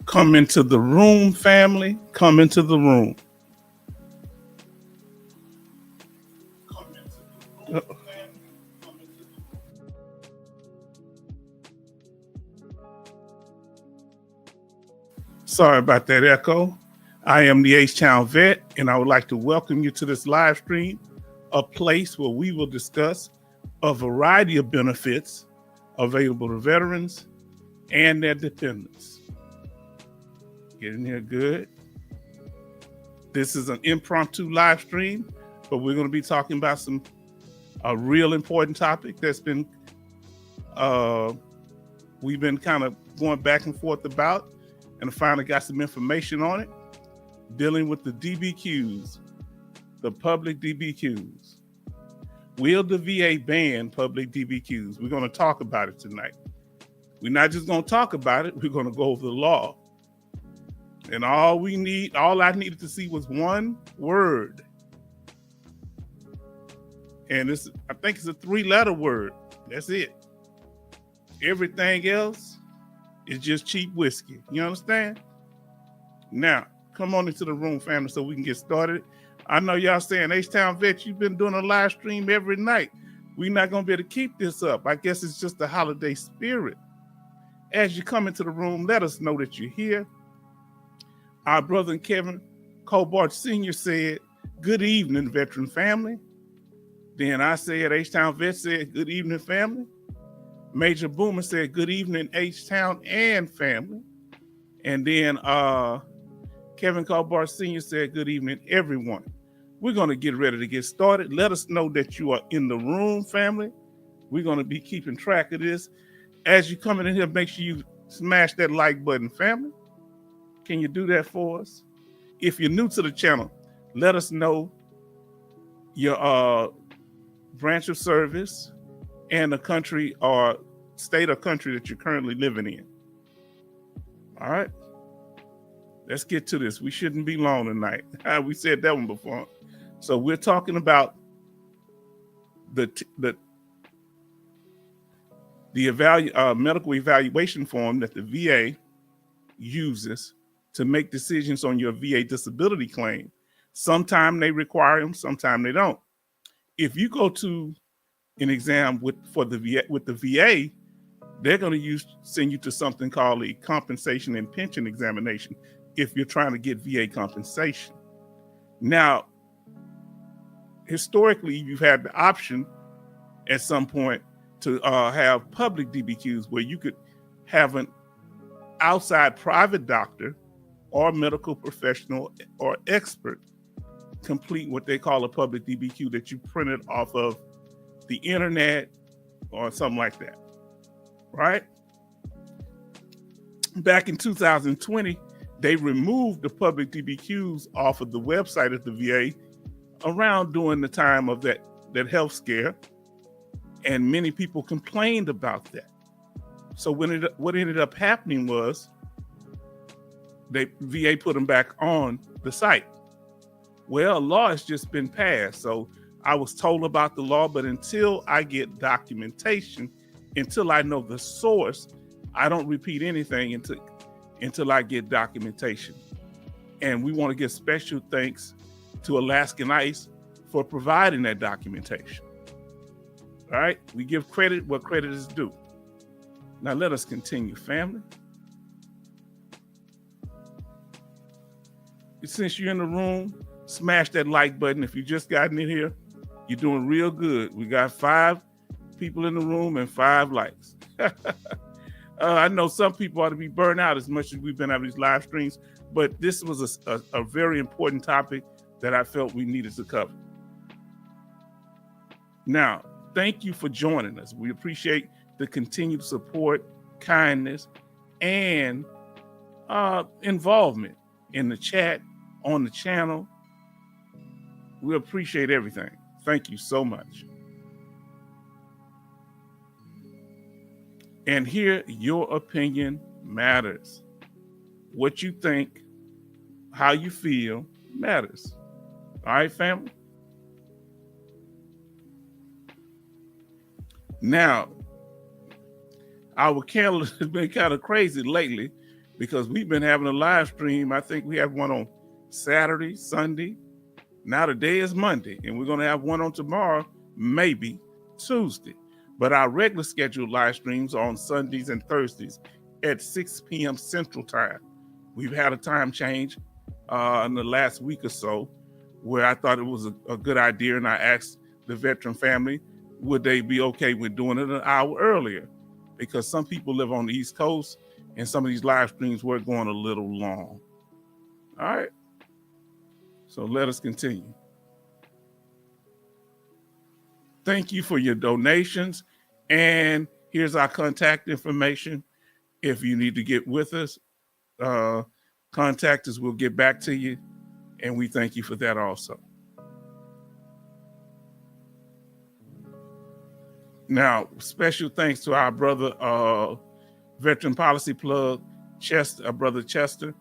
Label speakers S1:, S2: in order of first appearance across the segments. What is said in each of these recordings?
S1: Come into the room, family. Come into the room. Uh, Sorry about that echo. I am the H-Town Vet, and I would like to welcome you to this live stream, a place where we will discuss a variety of benefits available to veterans and their dependents. Get in here good. This is an impromptu live stream, but we're going to be talking about a real important topic that's been we've been kind of going back and forth about, and I finally got some information on it, dealing with the DBQs, the public DBQs. Will the VA ban public DBQs? We're going to talk about it tonight. We're not just going to talk about it, we're going to go over the law. And all I needed to see was one word. And I think it's a 3-letter word. That's it. Everything else is just cheap whiskey. You understand? Now, come on into the room, family, so we can get started. I know y'all saying, H-Town Vet, you've been doing a live stream every night. We're not going to be able to keep this up. I guess it's just the holiday spirit. As you come into the room, let us know that you're here. Our brother Kevin Colbart Sr. said, good evening, veteran family. Then I said, H-Town Vet said, good evening, family. Major Boomer said, good evening, H-Town and family. And then Kevin Colbart Sr. said, good evening, everyone. We're going to get ready to get started. Let us know that you are in the room, family. We're going to be keeping track of this. As you come in here, make sure you smash that like button, family. Can you do that for us? If you're new to the channel, let us know your branch of service and the country or state or country that you're currently living in. All right. Let's get to this. We shouldn't be long tonight. We said that one before. So we're talking about the medical evaluation form that the VA uses to make decisions on your VA disability claim. Sometimes they require them, sometimes they don't. If you go to an exam with the VA, they're going to send you to something called a compensation and pension examination if you're trying to get VA compensation. Now, historically, you've had the option at some point to have public DBQs where you could have an outside private doctor or medical professional or expert complete what they call a public DBQ that you printed off of the internet or something like that, right? Back in 2020, they removed the public DBQs off of the website of the VA around during the time of that health scare, and many people complained about that. So what ended up happening was VA put them back on the site. Well, a law has just been passed, so I was told about the law, but until I get documentation, until I know the source, I don't repeat anything until I get documentation. And we want to give special thanks to Alaskan ICE for providing that documentation. All right, we give credit where credit is due. Now let us continue, family. Since you're in the room, smash that like button. If you just gotten in here, you're doing real good. We got 5 people in the room and 5 likes. I know some people ought to be burned out as much as we've been having these live streams, but this was a very important topic that I felt we needed to cover. Now, thank you for joining us. We appreciate the continued support, kindness, and involvement in the chat, on the channel. We appreciate everything. Thank you so much. And here, your opinion matters. What you think, how you feel matters. All right, family? Now, our calendar has been kind of crazy lately because we've been having a live stream. I think we have one on Saturday, Sunday. Now today is Monday, and we're going to have one on tomorrow, maybe Tuesday. But our regular scheduled live streams are on Sundays and Thursdays at 6 p.m. Central Time. We've had a time change in the last week or so where I thought it was a good idea, and I asked the veteran family, would they be okay with doing it an hour earlier? Because some people live on the East Coast, and some of these live streams were going a little long. All right. So let us continue. Thank you for your donations. And here's our contact information. If you need to get with us, contact us. We'll get back to you. And we thank you for that also. Now, special thanks to our brother, veteran policy plug, Chester, brother Chester.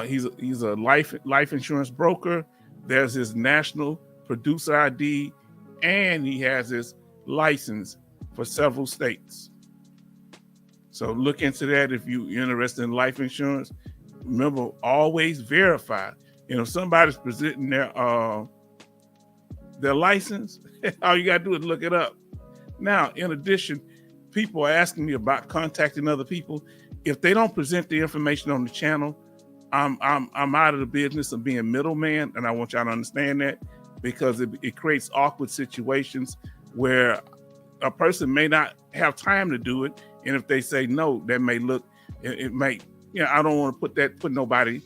S1: He's a life insurance broker. There's his national producer ID, and he has his license for several states. So look into that if you're interested in life insurance. Remember, always verify. If somebody's presenting their license, all you gotta do is look it up. Now, in addition, people are asking me about contacting other people. If they don't present the information on the channel, I'm out of the business of being middleman, and I want y'all to understand that, because it creates awkward situations where a person may not have time to do it, and if they say no, that may look, it may, I don't want to put nobody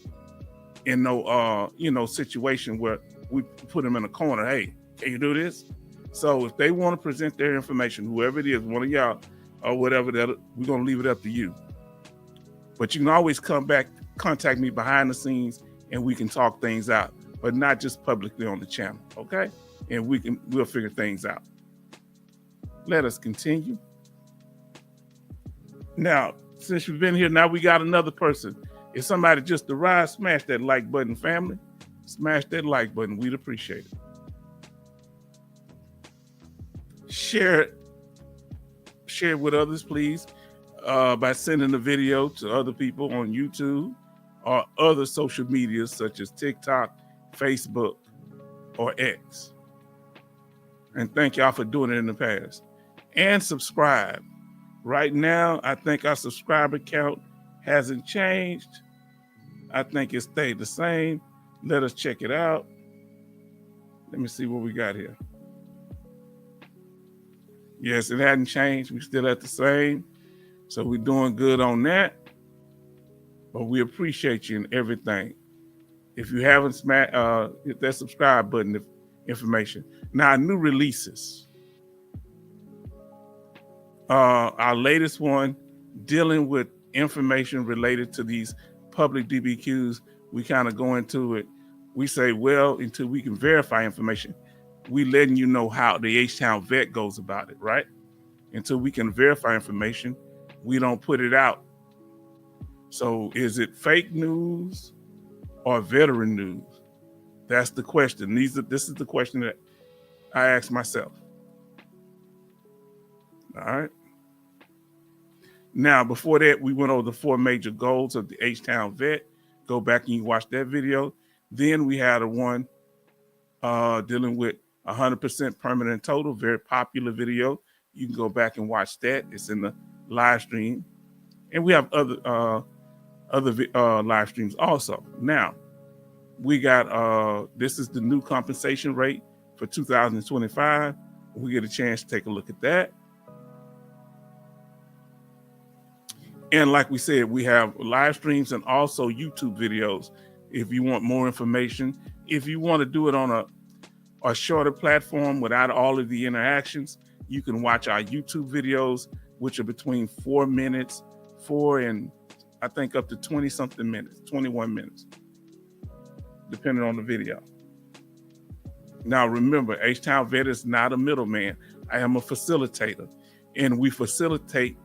S1: in no situation where we put them in a corner. Hey, can you do this? So if they want to present their information, whoever it is, one of y'all or whatever, that we're gonna leave it up to you. But you can always come back, contact me behind the scenes, and we can talk things out, but not just publicly on the channel, okay? And we'll figure things out. Let us continue. Now, since you've been here, now we got another person. If somebody just arrived, smash that like button, family. Smash that like button. We'd appreciate it. Share it with others, please, by sending the video to other people on YouTube or other social medias such as TikTok, Facebook, or X. And thank y'all for doing it in the past. And subscribe. Right now, I think our subscriber count hasn't changed. I think it stayed the same. Let us check it out. Let me see what we got here. Yes, it hadn't changed. We're still at the same. So we're doing good on that. But we appreciate you and everything. If you haven't hit that subscribe button information. Now, new releases. Our latest one dealing with information related to these public DBQs. We kind of go into it. We say, well, until we can verify information, we letting you know how the H-Town vet goes about it, right? Until we can verify information, we don't put it out. So is it fake news or veteran news? That's the question. This is the question that I ask myself. All right. Now, before that, we went over the 4 major goals of the H-Town vet. Go back and you watch that video. Then we had a one dealing with 100% permanent total, very popular video. You can go back and watch that. It's in the live stream. And we have other live streams also. Now, we got, this is the new compensation rate for 2025. We get a chance to take a look at that. And like we said, we have live streams and also YouTube videos. If you want more information, if you want to do it on a shorter platform without all of the interactions, you can watch our YouTube videos, which are between 4 minutes, 4 and I think up to 20 something minutes, 21 minutes, depending on the video. Now, remember, H-Town Vet is not a middleman. I am a facilitator. And we facilitate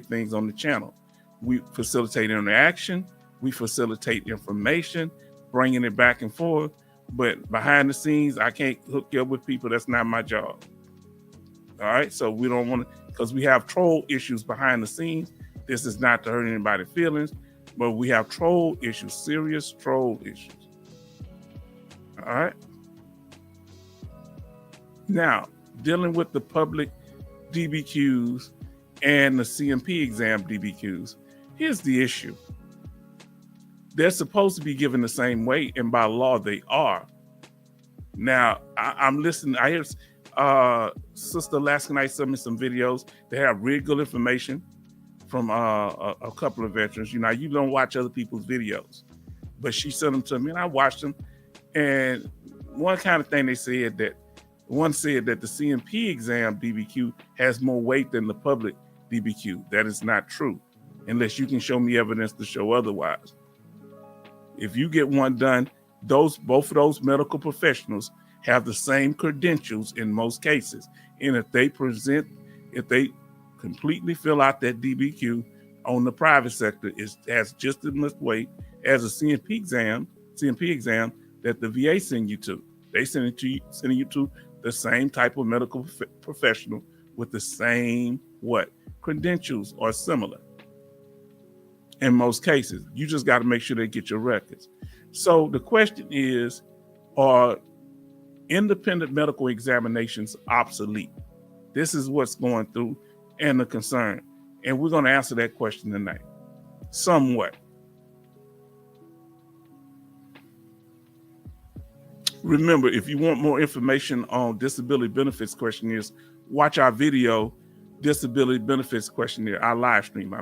S1: things on the channel. We facilitate interaction. We facilitate information, bringing it back and forth. But behind the scenes, I can't hook you up with people. That's not my job. All right. So we don't want to, because we have troll issues behind the scenes. This is not to hurt anybody's feelings. But we have troll issues, serious troll issues. All right. Now, dealing with the public DBQs and the CMP exam DBQs, here's the issue. They're supposed to be given the same weight, and by law they are. Now, I'm listening. I hear Sister Laskinite sent me some videos. They have really good information from a couple of veterans. You know, you don't watch other people's videos, but she sent them to me, and I watched them. And one kind of thing they said that one said that the CMP exam DBQ has more weight than the public DBQ. That is not true, unless you can show me evidence to show otherwise. If you get one done, both of those medical professionals have the same credentials in most cases. And if they completely fill out that DBQ on the private sector, it has just as much weight as a CMP exam that the VA send you to. They sending you to the same type of medical professional with the same credentials or similar. In most cases, you just got to make sure they get your records. So the question is, are independent medical examinations obsolete? This is what's going through and the concern. And we're going to answer that question tonight. Somewhat. Remember, if you want more information on disability benefits questionnaires, watch our video, Disability Benefits Questionnaire, our live stream,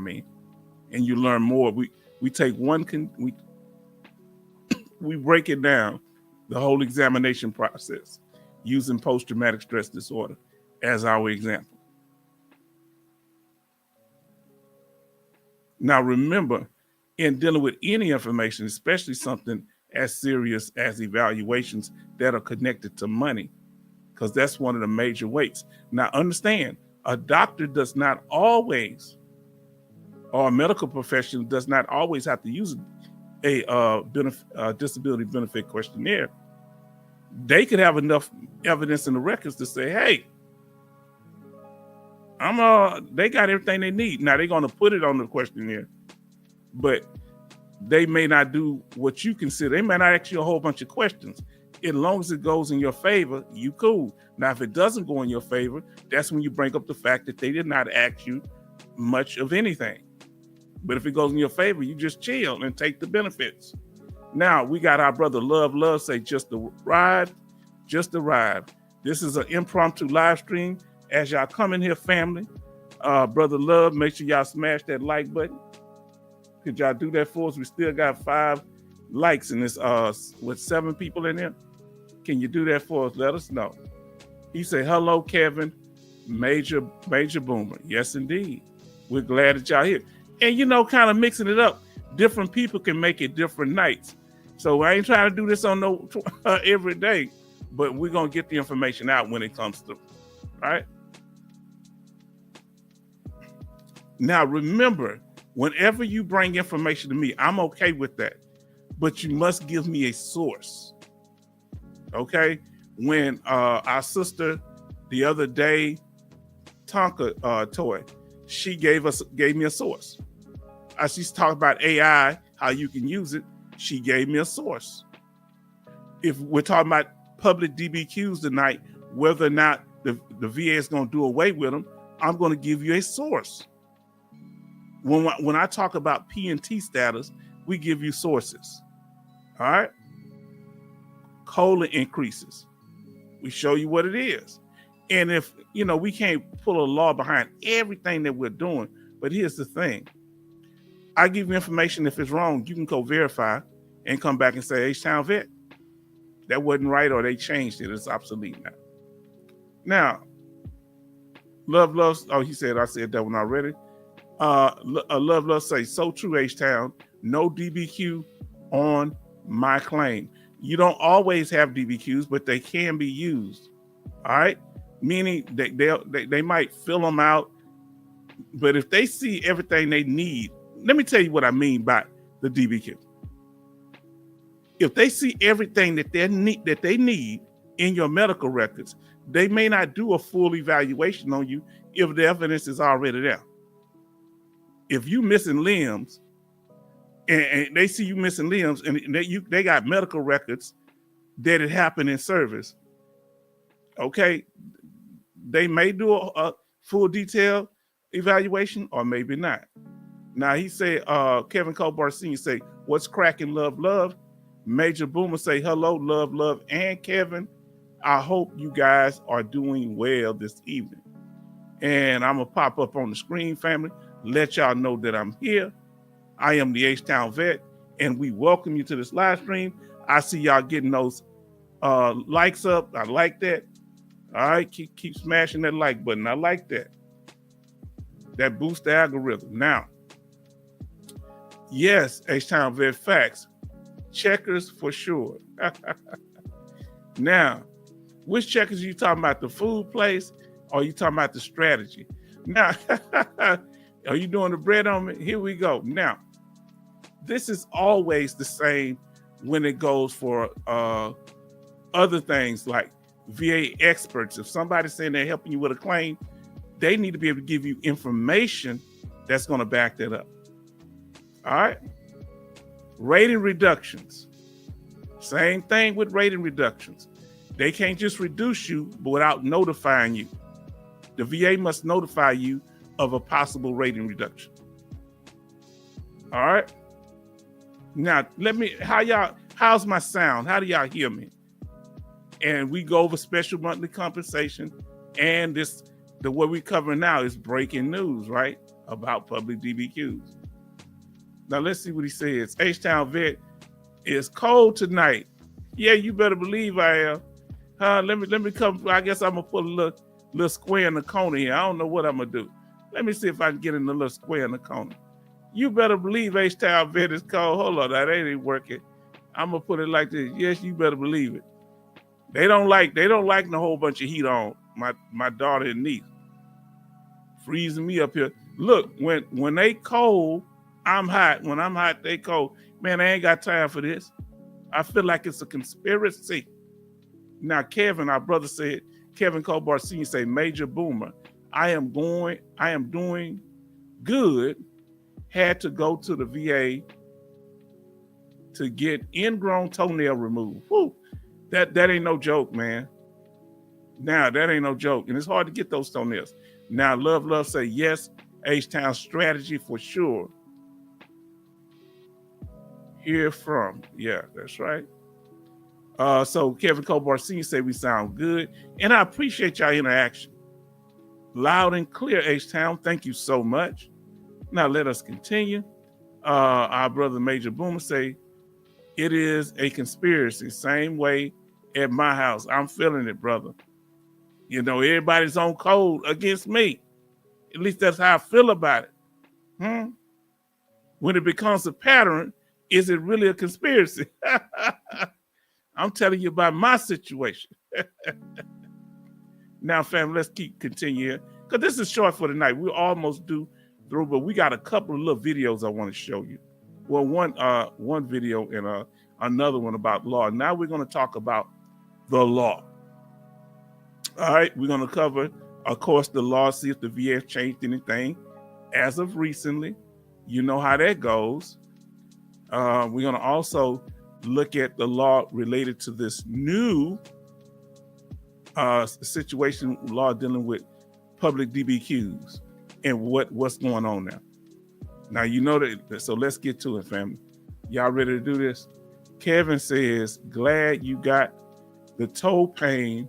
S1: and you learn more. We take we break it down, the whole examination process, using post-traumatic stress disorder as our example. Now, remember, in dealing with any information, especially something as serious as evaluations that are connected to money, because that's one of the major weights. Now, understand, a doctor does not always, or a medical professional does not always have to use a disability benefit questionnaire. They could have enough evidence in the records to say, hey, they got everything they need. Now they're going to put it on the questionnaire, but they may not do what you consider. They may not ask you a whole bunch of questions. As long as it goes in your favor, you cool. Now, if it doesn't go in your favor, that's when you bring up the fact that they did not ask you much of anything. But if it goes in your favor, you just chill and take the benefits. Now, we got our brother Love say, just arrived. This is an impromptu live stream. As y'all come in here, family, Brother Love, make sure y'all smash that like button. Could y'all do that for us? We still got 5 likes in this, with 7 people in here. Can you do that for us? Let us know. He said, hello, Kevin, Major Boomer. Yes, indeed. We're glad that y'all here. And, kind of mixing it up. Different people can make it different nights. So I ain't trying to do this on every day, but we're going to get the information out when it comes through. All right? Now, remember, whenever you bring information to me, I'm okay with that. But you must give me a source. Okay? When our sister the other day, Tonka Toy, she gave me a source. She's talking about AI, how you can use it. She gave me a source. If we're talking about public DBQs tonight, whether or not the VA is going to do away with them, I'm going to give you a source. When I talk about P&T status, we give you sources. All right? COLA increases. We show you what it is. And if, we can't pull a law behind everything that we're doing, but here's the thing. I give you information. If it's wrong, you can go verify and come back and say, H-Town vet, that wasn't right, or they changed it. It's obsolete now. Now, he said, I said that one already. Love say, so true, H-Town, no DBQ on my claim. You don't always have DBQs, but they can be used. All right? Meaning they might fill them out, but if they see everything they need, let me tell you what I mean by the DBQ. If they see everything that they need in your medical records, they may not do a full evaluation on you if the evidence is already there. If you missing limbs and they see you missing limbs, and they got medical records that it happened in service. Okay, they may do a full detailed evaluation or maybe not. Now he said, Kevin Colbart Sr. say, "What's cracking, love, love." Major Boomer say, "Hello, love, love, and Kevin. I hope you guys are doing well this evening." And I'm gonna pop up on the screen, family, let y'all know that I'm here. I am the H-Town Vet, and we welcome you to this live stream. I see y'all getting those likes up. I like that. All right, keep smashing that like button. I like that. That boosts the algorithm. Now, yes, H-Town Vet facts. Checkers for sure. Now, which checkers are you talking about? The food place, or are you talking about the strategy? Now, are you doing the bread on me? Here we go. Now, this is always the same when it goes for other things like VA experts. If somebody's saying they're helping you with a claim, they need to be able to give you information that's going to back that up. All right. Rating reductions. Same thing with rating reductions. They can't just reduce you without notifying you. The VA must notify you of a possible rating reduction. All right. Now, how's my sound? How do y'all hear me? And we go over special monthly compensation. And what we're covering now is breaking news, right? About public DBQs. Now, let's see what he says. H-Town Vet, is cold tonight. Yeah, you better believe I am. Let me come. I guess I'm going to put a little square in the corner here. I don't know what I'm going to do. Let me see if I can get in the little square in the corner. You better believe H-Town Vet is cold. Hold on, that ain't working. I'm going to put it like this. Yes, you better believe it. They don't like the whole bunch of heat on my daughter and niece. Freezing me up here. Look, when they cold, I'm hot. When I'm hot, they cold. Man, I ain't got time for this. I feel like it's a conspiracy. Now, Kevin, our brother said, Kevin Colbart Sr. say, Major Boomer, I am doing good. Had to go to the VA to get ingrown toenail removed. Whew. That ain't no joke, man. Now, that ain't no joke. And it's hard to get those toenails. Now, Love say, yes, H-Town strategy for sure. Hear from. Yeah, that's right. So Kevin Colbart Sr. say we sound good. And I appreciate y'all interaction. Loud and clear, H-Town. Thank you so much. Now let us continue. Our brother Major Boomer say, it is a conspiracy. Same way at my house. I'm feeling it, brother. You know, everybody's on code against me. At least that's how I feel about it. When it becomes a pattern, is it really a conspiracy? I'm telling you about my situation. Now, family, let's continue here. Because this is short for tonight. We're almost due through, but we got a couple of little videos I want to show you. Well, one video and another one about law. Now we're going to talk about the law. All right, we're going to cover, of course, the law, see if the VA has changed anything as of recently. You know how that goes. We're going to also look at the law related to this new situation, law dealing with public DBQs and what's going on now. Now, you know that, so let's get to it, family. Y'all ready to do this? Kevin says, glad you got the toe pain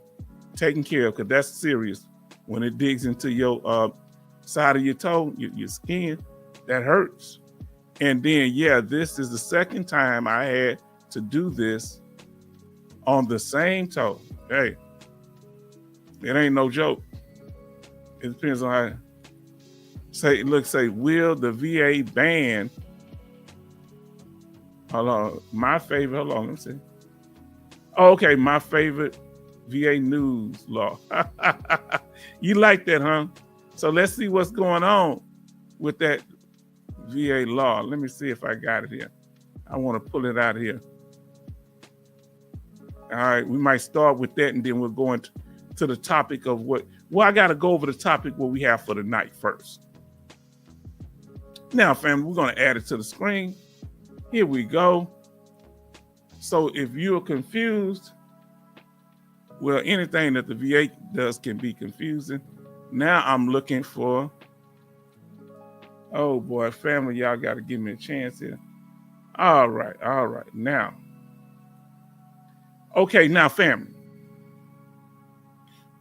S1: taken care of, because that's serious. When it digs into your side of your toe, your skin, that hurts. And then, yeah, this is the second time I had to do this on the same toe. Hey, it ain't no joke. It depends on how. Say, will the VA ban? Hold on, let me see. Oh, okay, my favorite VA news law. You like that, huh? So let's see what's going on with that VA law. Let me see if I got it here. I want to pull it out here. All right, we might start with that, and then we'll go into the topic of what. Well, I got to go over the topic what we have for the night first. Now, family, we're going to add it to the screen. Here we go. So if you're confused, well, anything that the VA does can be confusing. Now I'm looking for, oh boy, family, y'all got to give me a chance here. All right. Now, okay, now family,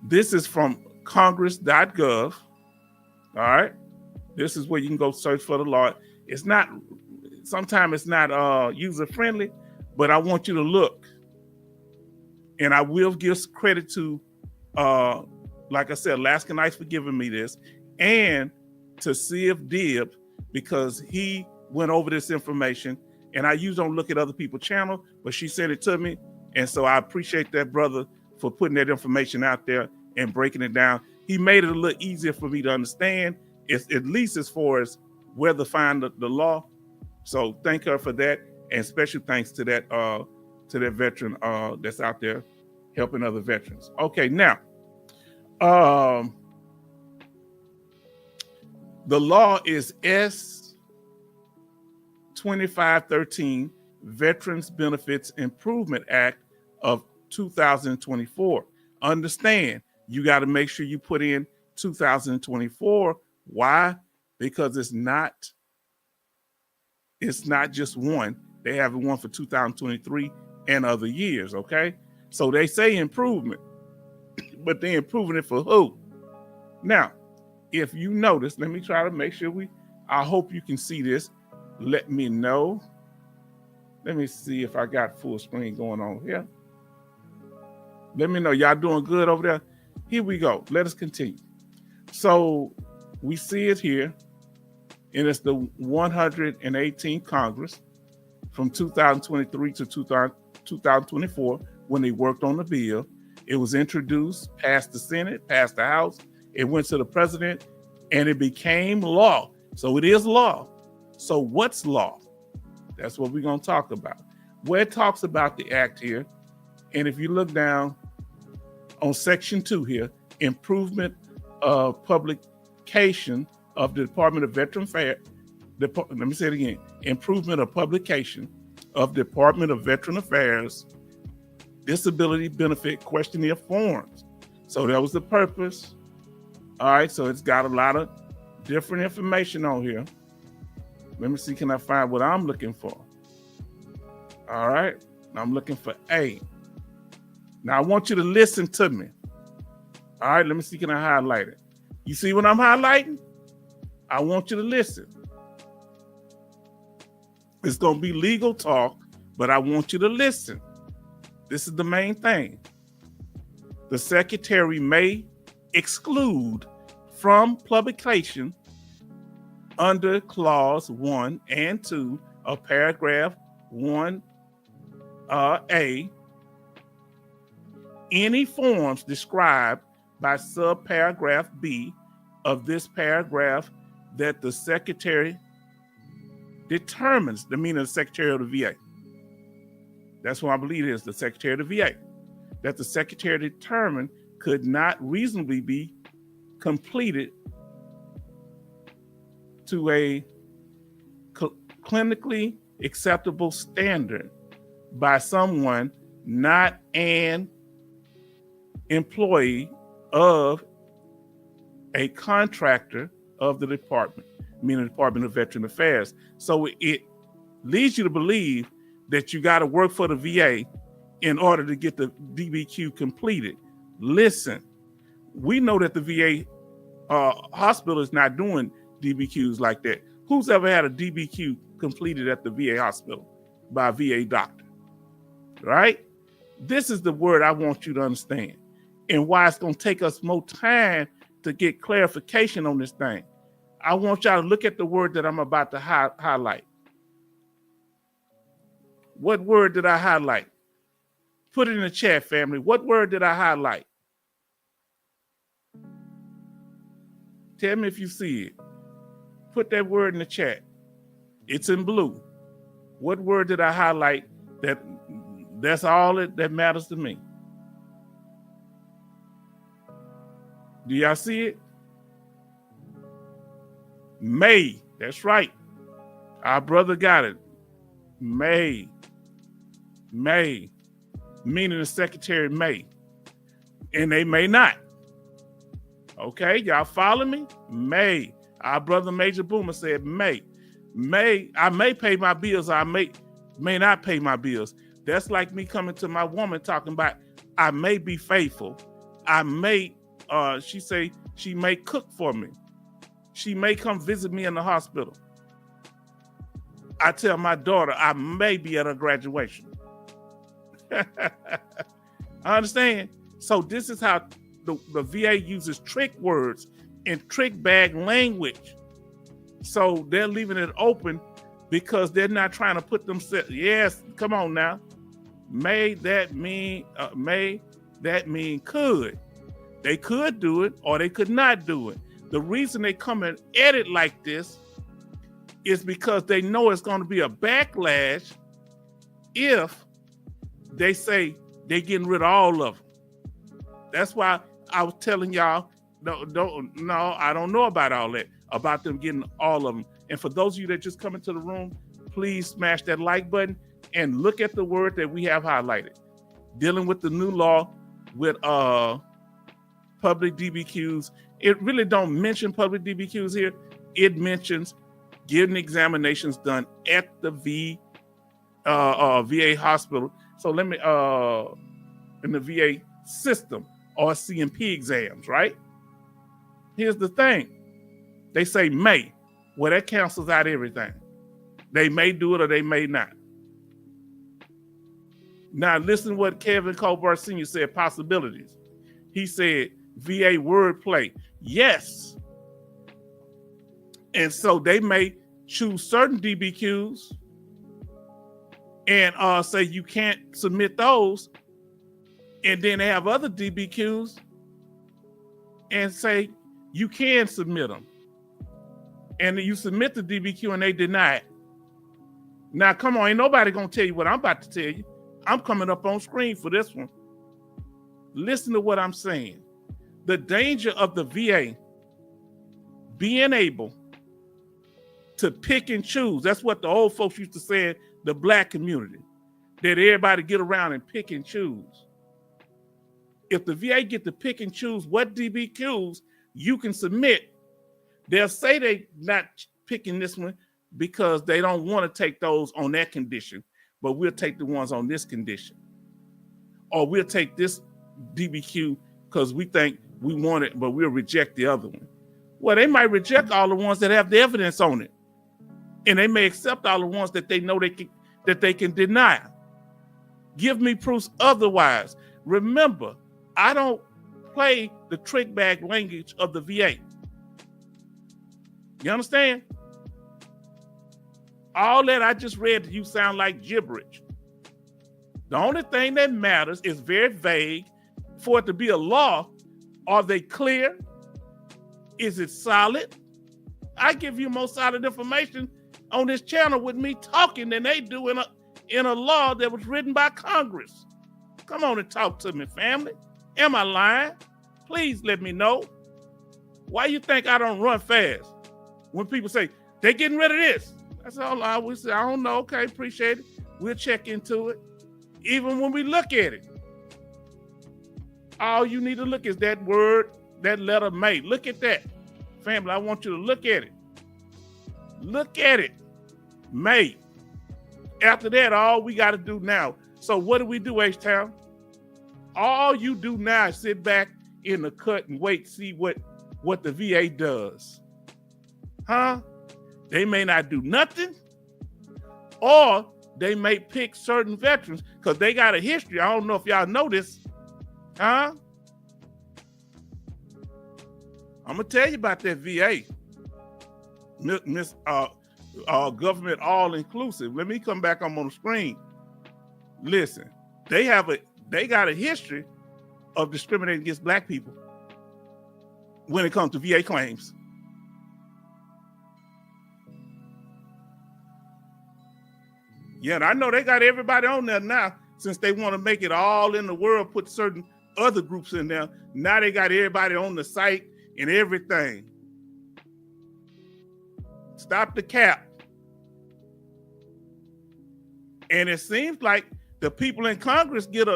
S1: this is from congress.gov. All right. This is where you can go search for the law. It's not, sometimes it's not user friendly, but I want you to look. And I will give credit to, like I said, Alaska Nights for giving me this, and to Siv Dib, because he went over this information. And I usually don't look at other people's channel, but she sent it to me. And so I appreciate that brother for putting that information out there and breaking it down. He made it a little easier for me to understand, at least as far as where to find the law. So thank her for that. And special thanks to that veteran that's out there helping other veterans. Okay, now, the law is S 2513, Veterans Benefits Improvement Act of 2024. Understand, you got to make sure you put in 2024. Why? Because it's not just one. They have one for 2023 and other years, okay? So they say improvement, but they're improving it for who? Now, if you notice, let me try to make sure I hope you can see this. Let me know. Let me see if I got full screen going on here. Let me know. Y'all doing good over there? Here we go. Let us continue. So we see it here, and it's the 118th Congress from 2023 to 2024 when they worked on the bill. It was introduced, passed the Senate, passed the House. It went to the president, and it became law. So it is law. So what's law? That's what we're going to talk about. Where it talks about the act here, and if you look down on section 2 here, improvement of publication of the Department of Veteran Affairs. Let me say it again. Improvement of publication of Department of Veteran Affairs disability benefit questionnaire forms. So that was the purpose. All right, so it's got a lot of different information on here. Let me see, can I find what I'm looking for? All right, I'm looking for A. Now I want you to listen to me. All right, let me see, can I highlight it? You see what I'm highlighting? I want you to listen. It's going to be legal talk, but I want you to listen. This is the main thing. The secretary may exclude from publication under clause 1 and 2 of paragraph 1A any forms described by subparagraph B of this paragraph that the secretary determines, the meaning of the secretary of the VA. That's what I believe it is, the secretary of the VA. That the secretary determined could not reasonably be completed to a clinically acceptable standard by someone not an employee of a contractor of the department, meaning the Department of Veteran Affairs. So it leads you to believe that you got to work for the VA in order to get the DBQ completed. Listen, we know that the VA hospital is not doing DBQs like that. Who's ever had a DBQ completed at the VA hospital by a VA doctor, right? This is the word I want you to understand, and why it's going to take us more time to get clarification on this thing. I want y'all to look at the word that I'm about to highlight. What word did I highlight? Put it in the chat, family. What word did I highlight? Tell me if you see it. Put that word in the chat. It's in blue. What word did I highlight? That's all that matters to me. Do y'all see it? May. That's right. Our brother got it. May, meaning the secretary may, and they may not. Okay, y'all follow me? May. Our brother Major Boomer said may. I may pay my bills, or I may not pay my bills. That's like me coming to my woman talking about I may be faithful. I may, she say she may cook for me. She may come visit me in the hospital. I tell my daughter I may be at her graduation. I understand. So this is how the VA uses trick words and trick bag language. So they're leaving it open because they're not trying to put themselves. Yes, come on now. May that mean could. They could do it or they could not do it. The reason they come and edit like this is because they know it's going to be a backlash if they say they're getting rid of all of them. That's why I was telling y'all, no, I don't know about all that, about them getting all of them. And for those of you that just come into the room, please smash that like button and look at the word that we have highlighted. Dealing with the new law with public DBQs. It really don't mention public DBQs here. It mentions getting examinations done at the VA hospital. So let me, in the VA system or CMP exams, right? Here's the thing. They say may. Well, that cancels out everything. They may do it or they may not. Now, listen to what Kevin Colbert Sr. said, possibilities. He said, VA wordplay. Yes. And so they may choose certain DBQs and say you can't submit those. And then they have other DBQs and say you can submit them. And you submit the DBQ and they deny it. Now, come on, ain't nobody gonna tell you what I'm about to tell you. I'm coming up on screen for this one. Listen to what I'm saying. The danger of the VA being able to pick and choose. That's what the old folks used to say in the black community, that everybody get around and pick and choose. If the VA get to pick and choose what DBQs you can submit, they'll say they not picking this one because they don't want to take those on that condition, but we'll take the ones on this condition. Or we'll take this DBQ because we think we want it, but we'll reject the other one. Well, they might reject all the ones that have the evidence on it. And they may accept all the ones that they know they can deny. Give me proofs otherwise. Remember, I don't play the trick bag language of the VA. You understand? All that I just read to you sound like gibberish. The only thing that matters is very vague. For it to be a law, are they clear? Is it solid? I give you more solid information on this channel with me talking than they do in a law that was written by Congress. Come on and talk to me, family. Am I lying? Please let me know. Why you think I don't run fast? When people say, they're getting rid of this. That's all I always say. I don't know. Okay, appreciate it. We'll check into it. Even when we look at it. All you need to look is that word, that letter may. Look at that. Family, I want you to look at it. Look at it. May. After that, all we got to do now. So what do we do, H-Town? All you do now is sit back in the cut and wait to see what the VA does. Huh? They may not do nothing, or they may pick certain veterans because they got a history. I don't know if y'all know this. Huh? I'm going to tell you about that VA. Government all-inclusive. Let me come back on the screen. Listen, they got a history of discriminating against black people when it comes to VA claims. Yeah, and I know they got everybody on there now since they want to make it all in the world, put certain other groups in there. Now they got everybody on the site and everything. Stop the cap. And it seems like the people in Congress get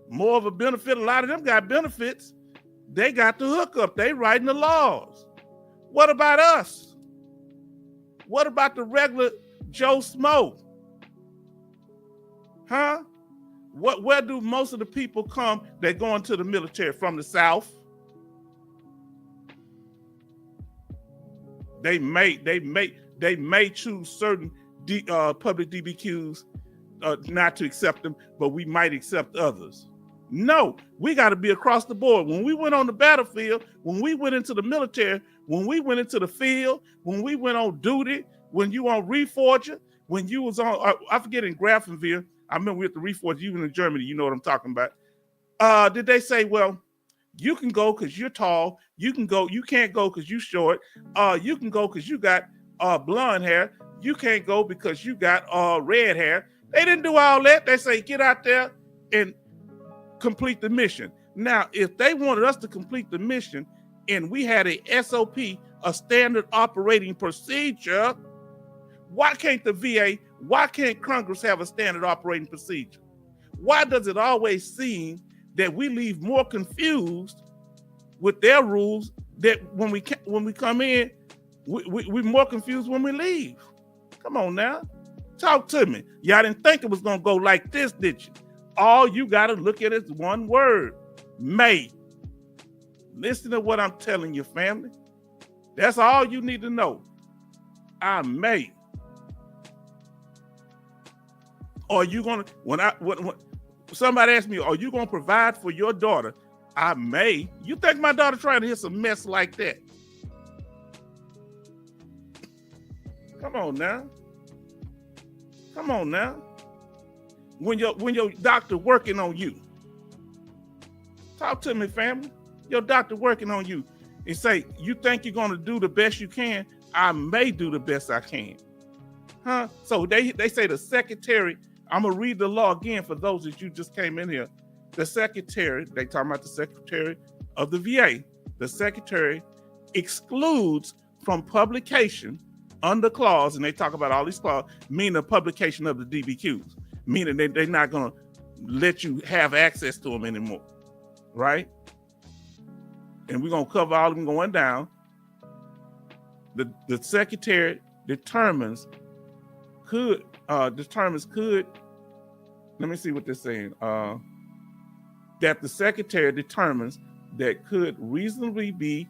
S1: more of a benefit. A lot of them got benefits. They got the hookup. They writing the laws. What about us? What about the regular Joe Smo? Huh? Where do most of the people come that go into the military? From the South? They may choose certain public DBQs not to accept them, but we might accept others. No, we got to be across the board. When we went on the battlefield, when we went into the military, when we went into the field, when we went on duty, when you on Reforger, when you was on, I forget in Grafenville, I remember we at the Reforger, even in Germany, you know what I'm talking about. Did they say, well, you can go because you're tall, you can go, you can't go because you're short, you can go because you got blonde hair, you can't go because you got red hair. They didn't do all that. They say, get out there and complete the mission. Now, if they wanted us to complete the mission and we had a SOP, a standard operating procedure, why can't the VA, why can't Congress have a standard operating procedure? Why does it always seem that we leave more confused with their rules that when we come in, we're more confused when we leave? Come on now. Talk to me. Y'all didn't think it was going to go like this, did you? All you got to look at is one word, may. Listen to what I'm telling you, family. That's all you need to know. I may. Are you going to, when somebody asked me, are you going to provide for your daughter? I may. You think my daughter trying to hit some mess like that? Come on now. Come on now. When your doctor working on you, talk to me, family. Your doctor working on you and say, you think you're going to do the best you can? I may do the best I can. Huh? So they say the secretary, I'm going to read the law again for those that you just came in here. The secretary, they talking about the secretary of the VA. The secretary excludes from publication under clause, and they talk about all these clauses, meaning the publication of the DBQs, meaning they're not going to let you have access to them anymore, right? And we're going to cover all of them going down. The secretary determines, let me see what they're saying, that the secretary determines that could reasonably be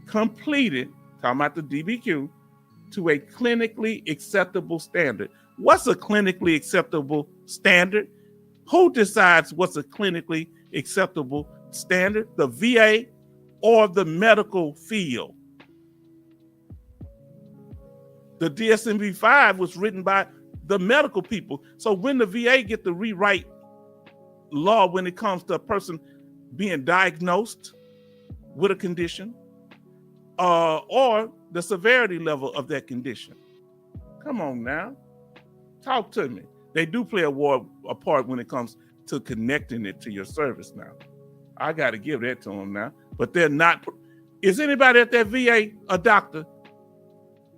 S1: completed, talking about the DBQ, to a clinically acceptable standard. What's a clinically acceptable standard? Who decides what's a clinically acceptable standard? The VA or the medical field? The DSM-5 was written by the medical people. So when the VA get to rewrite law when it comes to a person being diagnosed with a condition, or the severity level of that condition. Come on now. Talk to me. They do play a part when it comes to connecting it to your service now. I got to give that to them now. But they're not. Is anybody at that VA a doctor?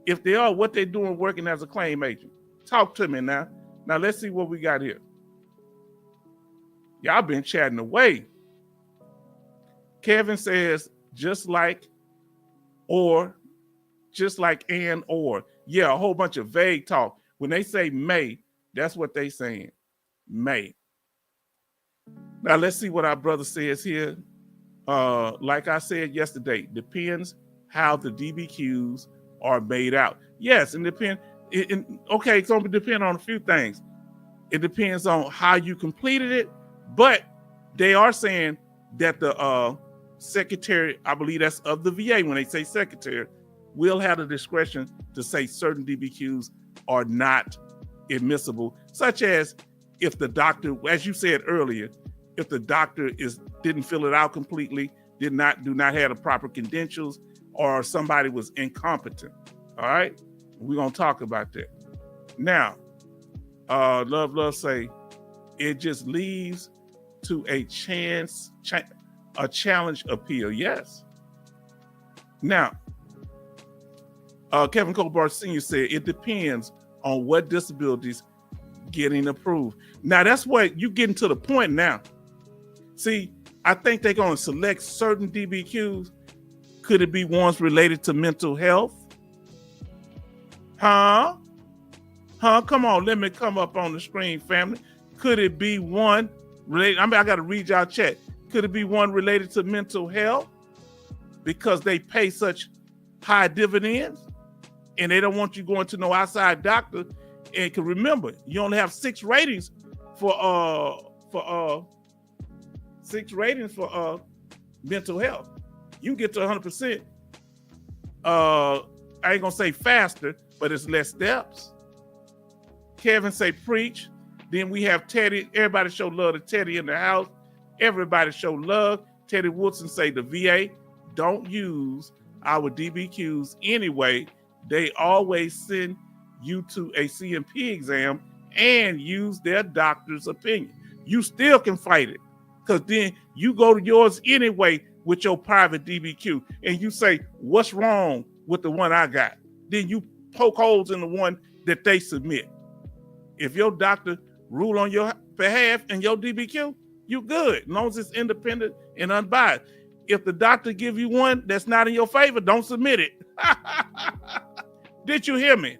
S1: If they are, what they doing working as a claim agent? Talk to me now. Now let's see what we got here. Y'all been chatting away. Kevin says, just like, or, just like and or. Yeah, a whole bunch of vague talk. When they say may, that's what they saying. May. Now let's see what our brother says here. Like I said yesterday, depends how the DBQs are made out. Yes, and depend. Okay, it's going to depend on a few things. It depends on how you completed it, but they are saying that the secretary, I believe that's of the VA, when they say secretary, will have the discretion to say certain DBQs are not admissible, such as if the doctor, as you said earlier, if the doctor didn't fill it out completely, do not have the proper credentials, or somebody was incompetent. All right, we're gonna talk about that. Now, love say it just leads to a challenge appeal. Yes. Now, Kevin Colbert Sr. said it depends on what disabilities getting approved. Now that's what you getting to the point now. See, I think they're going to select certain DBQs. Could it be ones related to mental health? Huh? Come on, let me come up on the screen, family. Could it be one related? I got to read y'all chat. Could it be one related to mental health because they pay such high dividends and they don't want you going to no outside doctor? And can remember, you only have 6 ratings for mental health. You can get to 100%. I ain't gonna say faster, but it's less steps. Kevin say preach. Then we have Teddy. Everybody show love to Teddy in the house. Everybody show love. Teddy Woodson say the VA don't use our DBQs anyway. They always send you to a CMP exam and use their doctor's opinion. You still can fight it because then you go to yours anyway with your private DBQ and you say, what's wrong with the one I got? Then you poke holes in the one that they submit. If your doctor rule on your behalf and your DBQ, you good, as long as it's independent and unbiased. If the doctor give you one that's not in your favor, don't submit it. Did you hear me?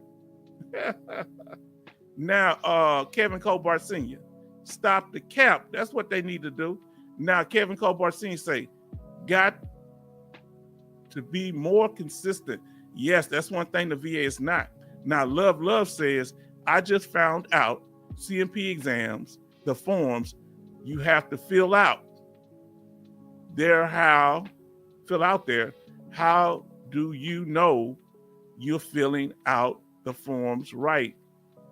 S1: Now, Kevin Colbart Sr., stop the cap. That's what they need to do. Now, Kevin Colbart Sr. say, got to be more consistent. Yes, that's one thing the VA is not. Now, Love says, I just found out CMP exams, the forms you have to fill out. Fill out there. How do you know you're filling out the forms right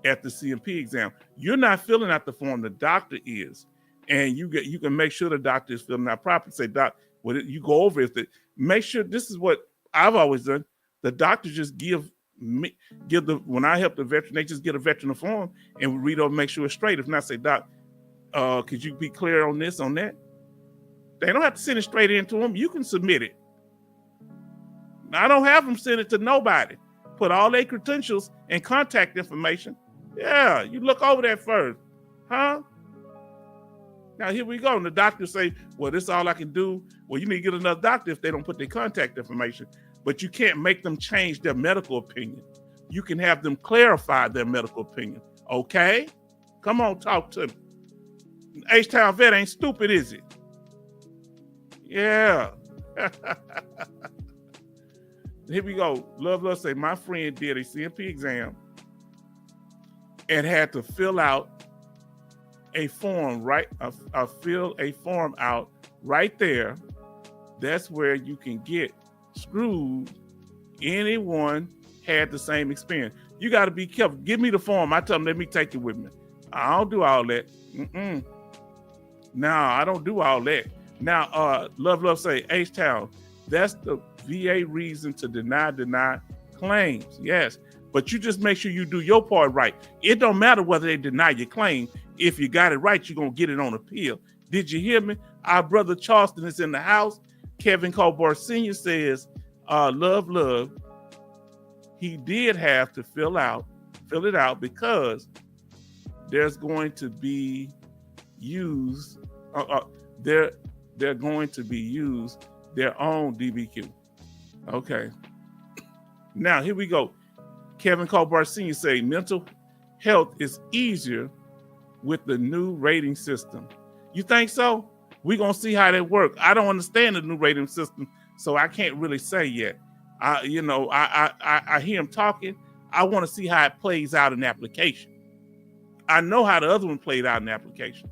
S1: at the CMP exam? You're not filling out the form, the doctor is. And you can make sure the doctor is filling out properly. Say, doc, you go over it. Make sure, this is what I've always done. The doctor just when I help the veteran, they just get a veteran form and we read over, make sure it's straight. If not, say, doc, could you be clear on this, on that? They don't have to send it straight into them. You can submit it. I don't have them send it to nobody. Put all their credentials and contact information. Yeah, you look over that first. Huh? Now here we go. And the doctor say, well, this is all I can do. Well, you need to get another doctor if they don't put their contact information. But you can't make them change their medical opinion. You can have them clarify their medical opinion. Okay? Come on, talk to me. H-Town vet ain't stupid, is it? Yeah. Here we go. Love say, my friend did a CMP exam and had to fill out a form, right? Fill a form out right there. That's where you can get screwed. Anyone had the same experience. You got to be careful. Give me the form. I tell them, let me take it with me. I don't do all that. No, I don't do all that. Now, Love say, H-Town, that's the VA reason to deny claims. Yes, but you just make sure you do your part right. It don't matter whether they deny your claim. If you got it right, you're going to get it on appeal. Did you hear me? Our brother Charleston is in the house. Kevin Colbart Sr. says, Love, he did have to fill it out because there's going to be used, they're going to be used their own DBQ. Okay. Now, here we go. Kevin Colbart Sr. say mental health is easier with the new rating system. You think so? We're going to see how that works. I don't understand the new rating system, so I can't really say yet. I hear him talking. I want to see how it plays out in application. I know how the other one played out in application.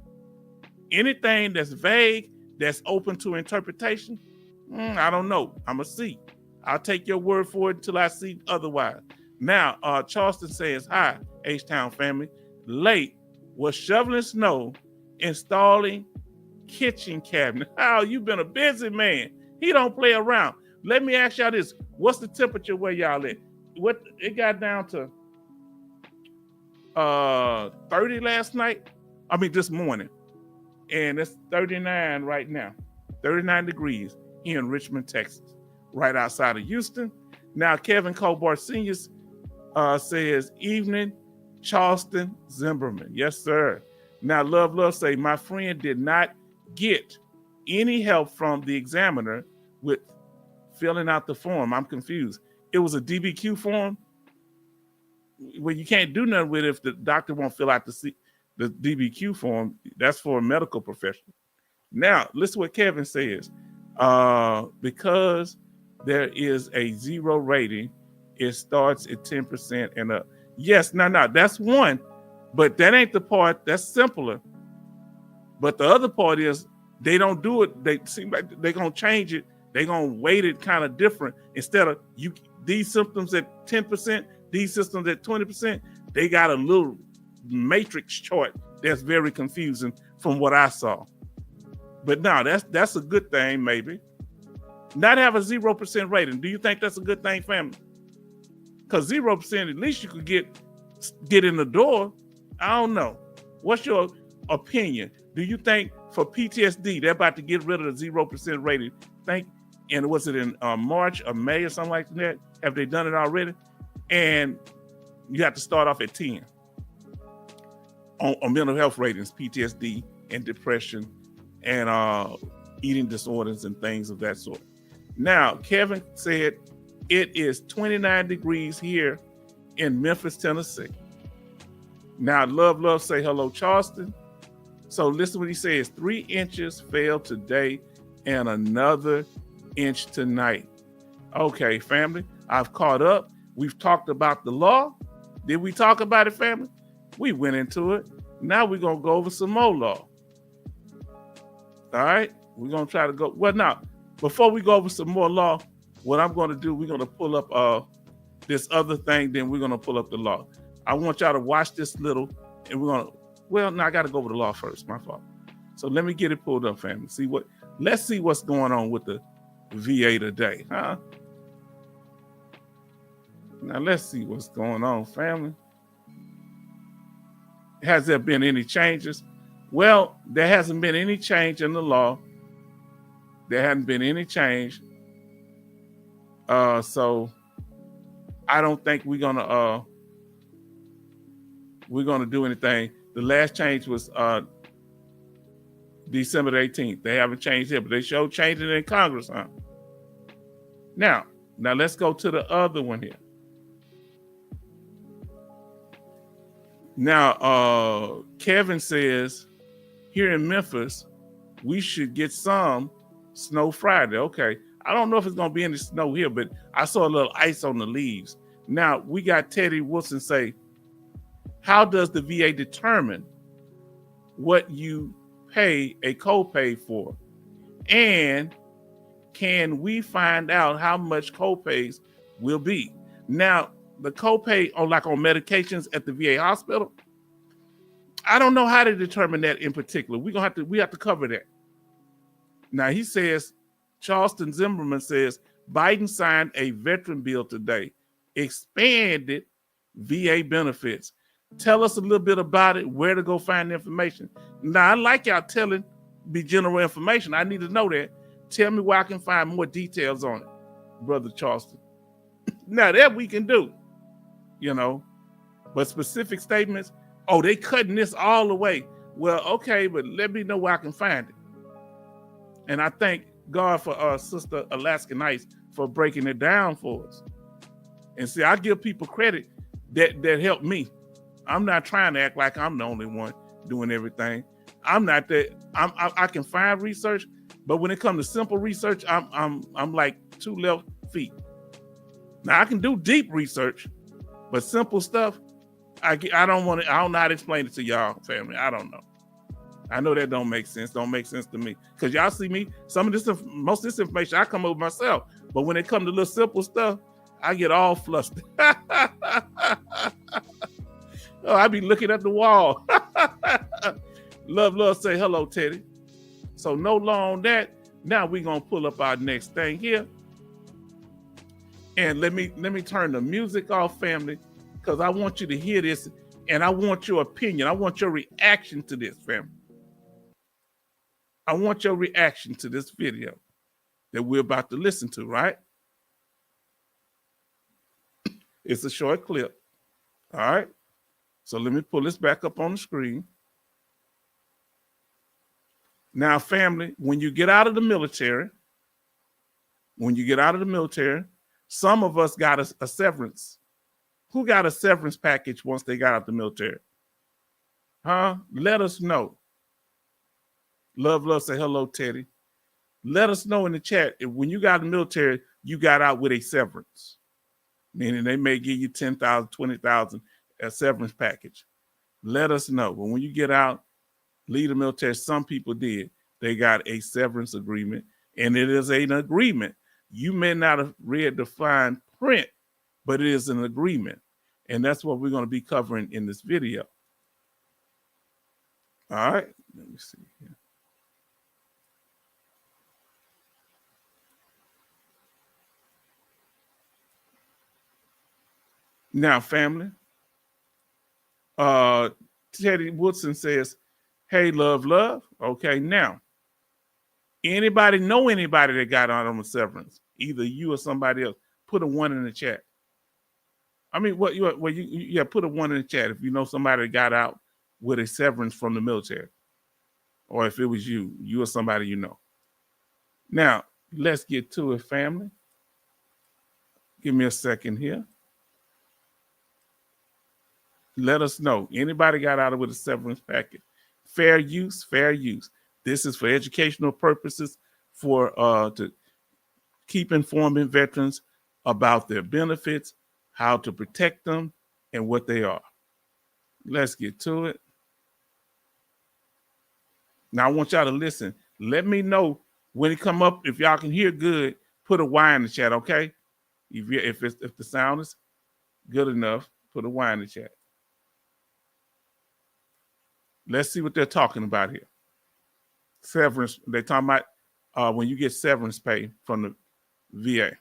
S1: Anything that's vague, that's open to interpretation, I don't know. I'm going to see. I'll take your word for it until I see otherwise. Now, Charleston says, hi, H-Town family. Late was shoveling snow, installing kitchen cabinet. Oh, you've been a busy man. He don't play around. Let me ask y'all this. What's the temperature where y'all at? What it got down to 30 last night? I mean, this morning. And it's 39 right now. 39 degrees here in Richmond, Texas, right outside of Houston. Now, Kevin Colbart Sr. Says, evening, Charleston Zimmerman. Yes, sir. Now, Love say, my friend did not get any help from the examiner with filling out the form. I'm confused. It was a DBQ form. Well, you can't do nothing with it if the doctor won't fill out the DBQ form. That's for a medical professional. Now, listen to what Kevin says. Because there is a 0 rating, it starts at 10% and up. Yes, no, that's one, but that ain't the part. That's simpler. But the other part is they don't do it. They seem like they're gonna change it. They're gonna weight it kind of different. Instead of these symptoms at 10%, these symptoms at 20%, they got a little matrix chart that's very confusing from what I saw. But no, that's a good thing, maybe. Not have a 0% rating. Do you think that's a good thing, family? Because 0%, at least you could get in the door. I don't know. What's your opinion? Do you think for PTSD, they're about to get rid of the 0% rating? And was it in March or May or something like that? Have they done it already? And you have to start off at 10 on mental health ratings, PTSD and depression and eating disorders and things of that sort. Now, Kevin said it is 29 degrees here in Memphis, Tennessee. Now, Love say hello, Charleston. So listen what he says. 3 inches fell today and another inch tonight. Okay, family, I've caught up. We've talked about the law. Did we talk about it, family? We went into it. Now we're going to go over some more law. All right? We're going to try to go. Well, now, before we go over some more law, what I'm going to do, we're going to pull up this other thing, then we're going to pull up the law. I want y'all to watch this little, and we're going to, well, no, I got to go over the law first. My fault. So let me get it pulled up, family. Let's see what's going on with the VA today, huh? Now, let's see what's going on, family. Has there been any changes? Well, there hasn't been any change in the law. There hadn't been any change. So I don't think we're gonna do anything. The last change was December 18th. They haven't changed it, but they showed changing it in Congress, huh? Now let's go to the other one here. Now, Kevin says, here in Memphis, we should get some snow Friday. Okay. I don't know if it's going to be any snow here, but I saw a little ice on the leaves. Now, we got Teddy Wilson say, how does the VA determine what you pay a copay for? And can we find out how much copays will be? Now, the copay on medications at the VA hospital, I don't know how to determine that in particular. We have to cover that. Now he says, Charleston Zimmerman says, Biden signed a veteran bill today, expanded VA benefits. Tell us a little bit about it, where to go find the information. Now I like y'all telling me general information. I need to know that. Tell me where I can find more details on it, Brother Charleston. Now that we can do. But specific statements, they cutting this all the way. Well, okay, but let me know where I can find it. And I thank God for Sister Alaska Nice for breaking it down for us. And see, I give people credit that helped me. I'm not trying to act like I'm the only one doing everything. I'm not that. I can find research, but when it comes to simple research, I'm like 2 left feet. Now I can do deep research. But simple stuff, I don't know how to explain it to y'all, family. I don't know. I know that don't make sense. Don't make sense to me. Because y'all see me, most of this information I come up with myself. But when it comes to little simple stuff, I get all flustered. I be looking at the wall. Love, say hello, Teddy. So no law on that. Now we're going to pull up our next thing here. And let me turn the music off, family, because I want you to hear this, and I want your opinion. I want your reaction to this, family. I want your reaction to this video that we're about to listen to, right? It's a short clip, all right? So let me pull this back up on the screen. Now, family, when you get out of the military, some of us got a severance. Who got a severance package once they got out the military? Huh? Let us know. Love, say hello, Teddy. Let us know in the chat if when you got in the military, you got out with a severance. Meaning they may give you 10,000, 20,000 a severance package. Let us know. But when you get out, leave the military, some people did. They got a severance agreement, and it is an agreement. You may not have read the fine print, but it is an agreement. And that's what we're going to be covering in this video. All right, let me see here. Now, family, Teddy Woodson says, hey, love. Okay, now, anybody know anybody that got out on a severance? Either you or somebody else. Put a 1 in the chat. I mean, put a 1 in the chat if you know somebody that got out with a severance from the military. Or if it was you or somebody you know. Now, let's get to it, family. Give me a second here. Let us know. Anybody got out with a severance package? Fair use. This is for educational purposes, for to keep informing veterans about their benefits, how to protect them, and what they are. Let's get to it. Now I want y'all to listen. Let me know when it come up. If y'all can hear good, put a Y in the chat, okay? If the sound is good enough, put a Y in the chat. Let's see what they're talking about here. Severance. They're talking about when you get severance pay from the VA.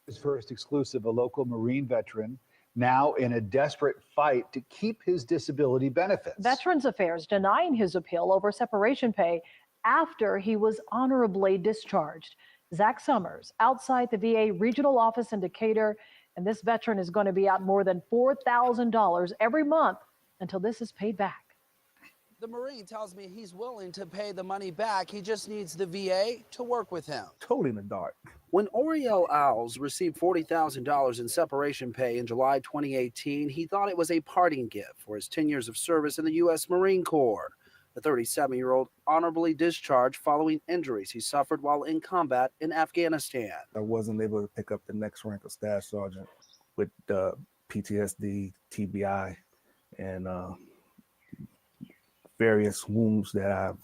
S2: His first exclusive, a local Marine veteran, now in a desperate fight to keep his disability benefits.
S3: Veterans Affairs denying his appeal over separation pay after he was honorably discharged. Zach Summers outside the VA regional office in Decatur, and this veteran is going to be out more than $4,000 every month until this is paid back.
S4: The Marine tells me he's willing to pay the money back. He just needs the VA to work with him.
S5: Totally in the dark.
S4: When Oriel Owls received $40,000 in separation pay in July 2018, he thought it was a parting gift for his 10 years of service in the U.S. Marine Corps. The 37-year-old honorably discharged following injuries he suffered while in combat in Afghanistan.
S5: I wasn't able to pick up the next rank of staff sergeant with PTSD, TBI, and various wounds that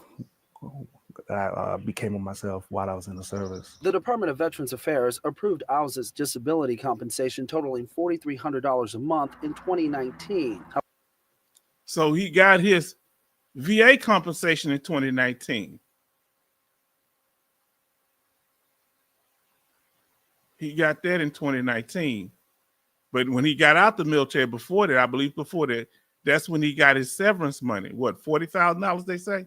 S5: I became on myself while I was in the service.
S4: The Department of Veterans Affairs approved Owls' disability compensation totaling $4,300 a month in 2019.
S1: So he got his VA compensation in 2019. He got that in 2019. But when he got out the military before that, I believe before that, that's when he got his severance money. What, $40,000 they say?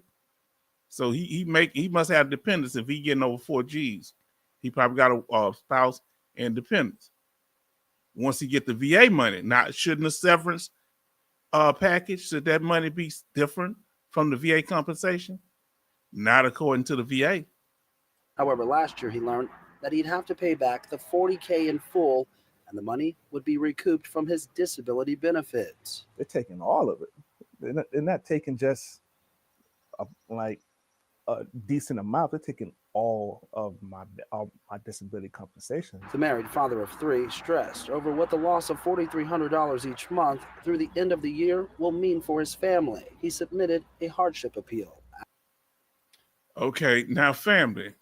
S1: So he must have dependents if he getting over 4 G's. He probably got a spouse and dependents. Once he get the VA money, now shouldn't a severance package, should that money be different from the VA compensation? Not according to the VA.
S4: However, last year he learned that he'd have to pay back the $40K in full, and the money would be recouped from his disability benefits.
S5: They're taking all of it. They're not taking just a decent amount. They're taking all of my disability compensation.
S4: The married father of 3 stressed over what the loss of $4,300 each month through the end of the year will mean for his family. He submitted a hardship appeal.
S1: Okay, now family,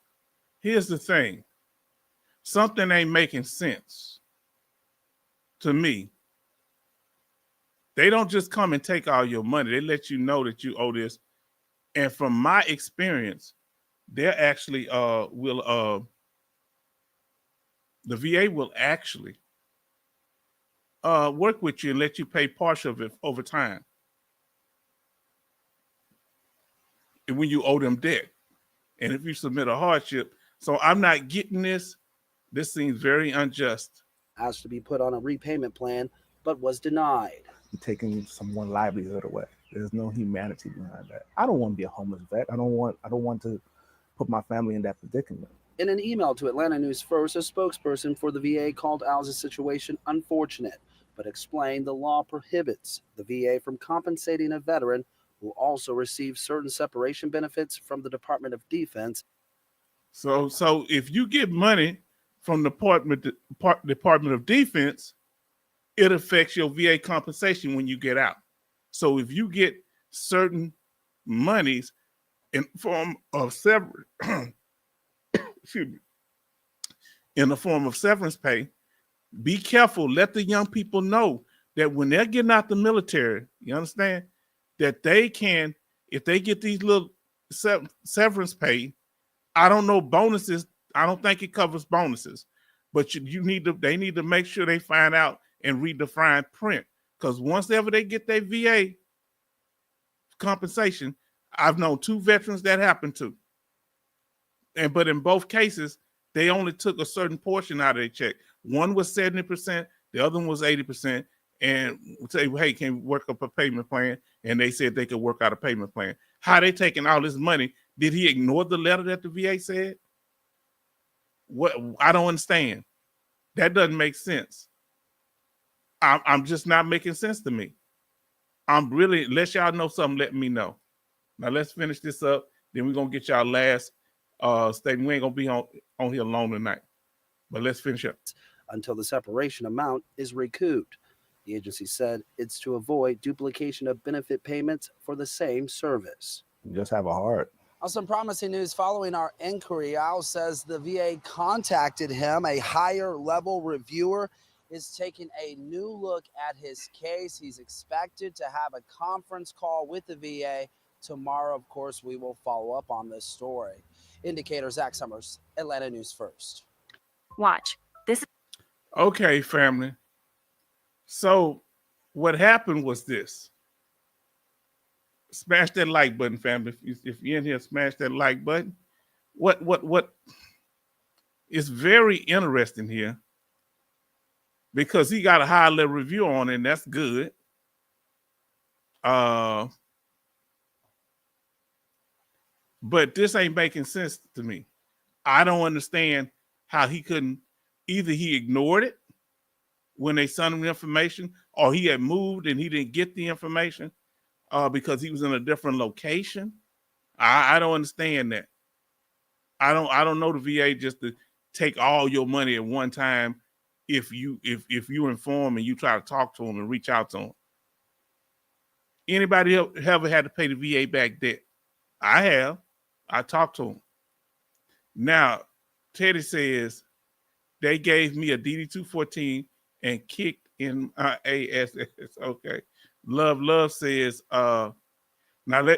S1: here's the thing. Something ain't making sense to me. They don't just come and take all your money. They let you know that you owe this. And from my experience, they're actually the VA will actually work with you and let you pay partial of it over time. And when you owe them debt. And if you submit a hardship, so I'm not getting this This seems very unjust.
S4: Asked to be put on a repayment plan, but was denied.
S5: You're taking someone's livelihood away. There's no humanity behind that. I don't want to be a homeless vet. I don't want to put my family in that predicament.
S4: In an email to Atlanta News First, a spokesperson for the VA called Al's situation unfortunate, but explained the law prohibits the VA from compensating a veteran who also receives certain separation benefits from the Department of Defense.
S1: So if you get money from the Department of Defense, it affects your VA compensation when you get out. So if you get certain monies in form of severance, excuse me, in the form of severance pay, be careful. Let the young people know that when they're getting out the military, you understand, that they can, if they get these little severance pay, I don't know bonuses. I don't think it covers bonuses, but they need to make sure they find out and read the fine print. Because once ever they get their VA compensation, I've known 2 veterans that happened to. But in both cases, they only took a certain portion out of their check. One was 70%, the other one was 80%. And say, hey, can we work up a payment plan? And they said they could work out a payment plan. How they taking all this money? Did he ignore the letter that the VA said? What? I don't understand. That doesn't make sense. I'm just not making sense to me. I'm really, unless y'all know something, let me know. Now let's finish this up. Then we're gonna get y'all last statement. We ain't gonna be on here alone tonight. But let's finish up.
S4: Until the separation amount is recouped. The agency said it's to avoid duplication of benefit payments for the same service.
S5: You just have a heart.
S4: Some promising news following our inquiry. Al says the VA contacted him. A higher level reviewer is taking a new look at his case. He's expected to have a conference call with the VA tomorrow. Of course, we will follow up on this story. Indicator Zach Summers, Atlanta News First.
S6: Watch. This.
S1: Okay, family. So what happened was this. Smash that like button, family. If you're in here, smash that like button. What is very interesting here, because he got a high level review on it, and that's good. But this ain't making sense to me. I don't understand how he couldn't, either he ignored it when they sent him the information, or he had moved and he didn't get the information because he was in a different location. I don't understand that. I don't know the VA just to take all your money at one time if you inform and you try to talk to them and reach out to them. Anybody ever had to pay the VA back debt? I have. I talked to them. Now, Teddy says they gave me a DD-214 and kicked in my ASS. Okay. Love says, now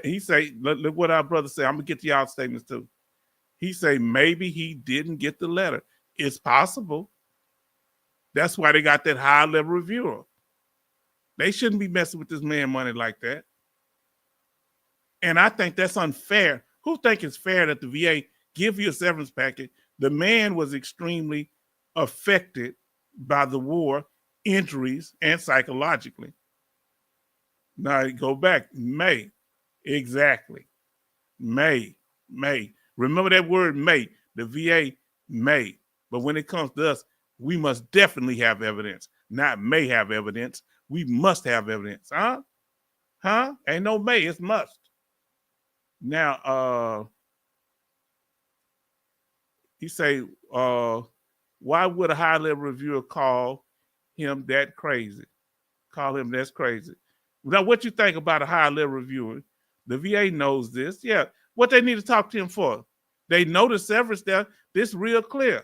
S1: he say, look what our brother said. I'm gonna get to y'all statements too. He say maybe he didn't get the letter. It's possible. That's why they got that high level reviewer. They shouldn't be messing with this man money like that. And I think that's unfair. Who think it's fair that the VA give you a severance package? The man was extremely affected by the war, injuries, and psychologically. Now go back, May. Exactly. May. Remember that word may. The VA may. But when it comes to us, we must definitely have evidence. Not may have evidence. We must have evidence. Huh? Ain't no may, it's must. Now, he say, why would a high-level reviewer call him that crazy? Call him that's crazy. Now, what you think about a high-level reviewer? The VA knows this. Yeah. What they need to talk to him for? They know the severance there. This real clear.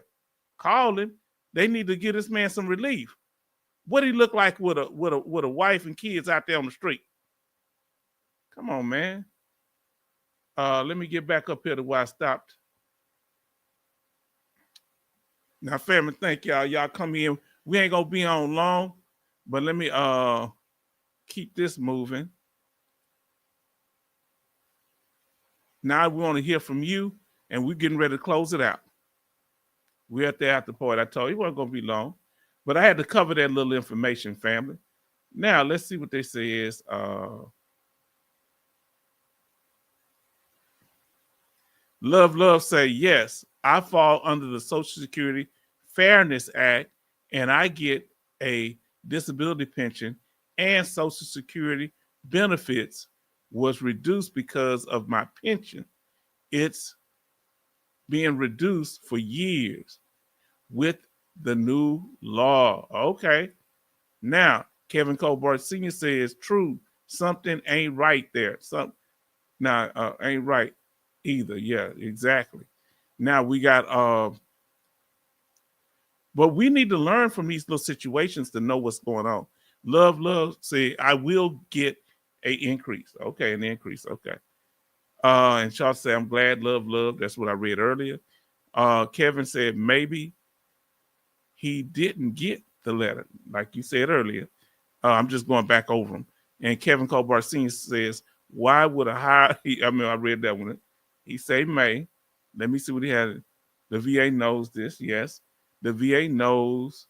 S1: Call him. They need to give this man some relief. What he look like with a wife and kids out there on the street? Come on, man. Let me get back up here to where I stopped. Now, family, thank y'all. Y'all come in. We ain't gonna be on long, but let me keep this moving. Now we want to hear from you, and we're getting ready to close it out. We're at the after party. I told you it wasn't going to be long, but I had to cover that little information, family. Now, let's see what they say is. Love say, yes, I fall under the Social Security Fairness Act, and I get a disability pension, and Social Security benefits was reduced because of my pension. It's being reduced for years with the new law. Okay. Now, Kevin Colbert Sr. says, true, something ain't right there. Ain't right either. Yeah, exactly. Now we got, but we need to learn from these little situations to know what's going on. Love say, I will get an increase. Okay, an increase. Okay. And Charles said, I'm glad, love. That's what I read earlier. Kevin said, maybe he didn't get the letter, like you said earlier. I'm just going back over them. And Kevin Colbert Sr. says, why would a higher, I read that one. He say may. Let me see what he had. The VA knows this, yes. The VA knows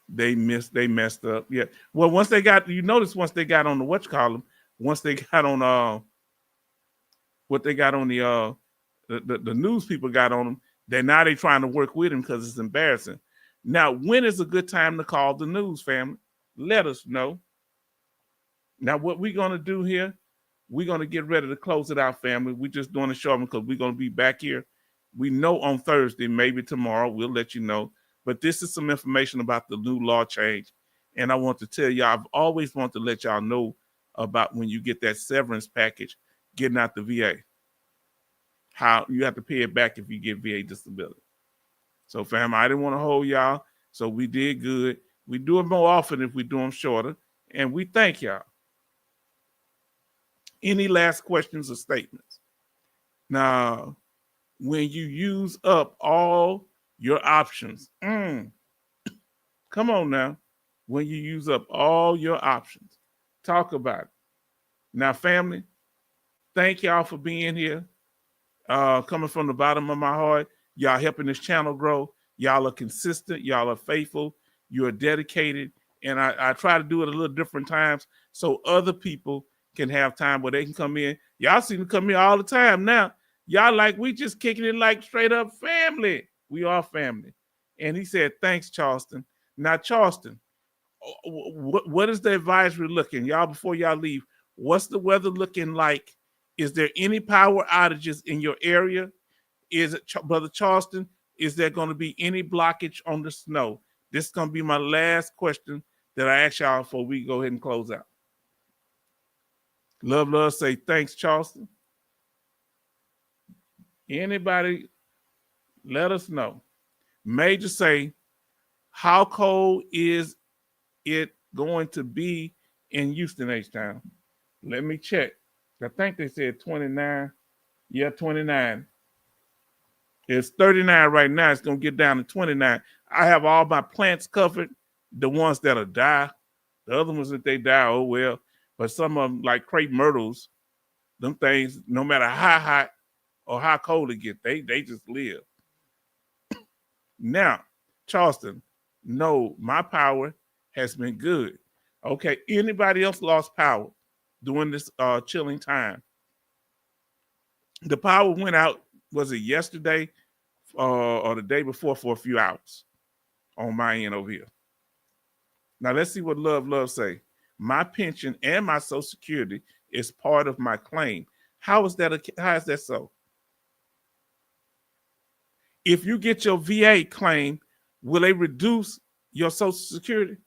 S1: they messed up. Yeah. Well, once they got, you notice once they got on the whatchamacallit, once they got on what they got on the news people got on them, they trying to work with him because it's embarrassing. Now, when is a good time to call the news, family? Let us know. Now, what we're going to do here, we're going to get ready to close it out, family. We're just doing a show because we're going to be back here. We know on Thursday, maybe tomorrow, we'll let you know. But this is some information about the new law change. And I want to tell y'all, I've always wanted to let y'all know about when you get that severance package, getting out the VA. How you have to pay it back if you get VA disability. So, fam, I didn't want to hold y'all. So we did good. We do it more often if we do them shorter. And we thank y'all. Any last questions or statements? Now, when you use up all your options, come on now. When you use up all your options, talk about it. Now, family, thank y'all for being here. Coming from the bottom of my heart, y'all helping this channel grow. Y'all are consistent. Y'all are faithful. You are dedicated. And I try to do it a little different times so other people can have time where they can come in. Y'all seem to come here all the time now. Y'all like, we just kicking it like straight up family. We are family. And he said, thanks, Charleston. Now, Charleston, what is the advisory looking? Y'all, before y'all leave, what's the weather looking like? Is there any power outages in your area? Is it, Brother Charleston, is there going to be any blockage on the snow? This is going to be my last question that I ask y'all before we go ahead and close out. Love, say thanks, Charleston. Anybody, let us know. Major say, how cold is it going to be in Houston, H-Town? Let me check. I think they said 29. Yeah, 29. It's 39 right now. It's going to get down to 29. I have all my plants covered, the ones that'll die. The other ones, that they die, oh well. But some of them, like crepe myrtles, them things, no matter how hot or how cold it gets, they just live. Now, Charleston, no, my power has been good. Okay, anybody else lost power during this chilling time? The power went out, was it yesterday or the day before for a few hours on my end over here. Now, let's see what Love say. My pension and my Social Security is part of my claim. How is that so? If you get your VA claim, will they reduce your Social Security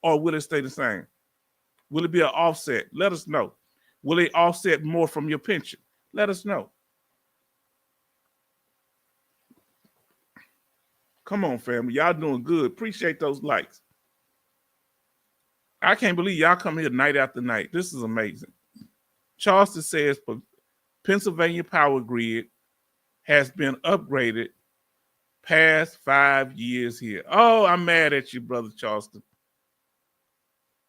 S1: or will it stay the same? Will it be an offset? Let us know. Will they offset more from your pension? Let us know. Come on, family. Y'all doing good. Appreciate those likes. I can't believe y'all come here night after night. This is amazing. Charleston says Pennsylvania power grid has been upgraded past 5 years here. Oh, I'm mad at you, Brother Charleston.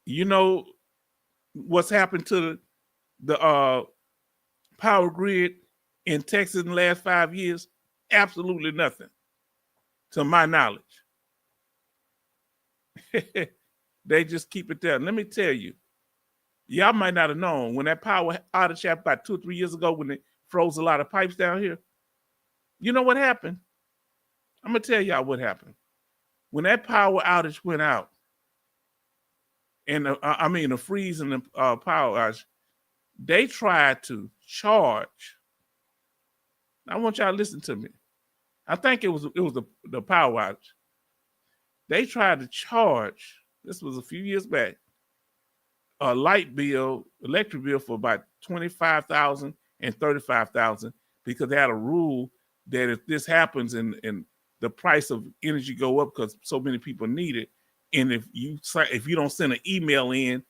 S1: You know what's happened to the power grid in Texas in the last 5 years? Absolutely nothing, to my knowledge. They just keep it there. Let me tell you, y'all might not have known when that power outage happened about 2 or 3 years ago when they froze a lot of pipes down here. You know what happened? I'm going to tell y'all what happened. When that power outage went out, and the freeze and the power outage, they tried to charge. I want y'all to listen to me. I think it was the power outage. They tried to charge, this was a few years back, a light bill, electric bill for about $25,000 and $35,000 because they had a rule that if this happens and the price of energy go up because so many people need it, and if you don't send an email in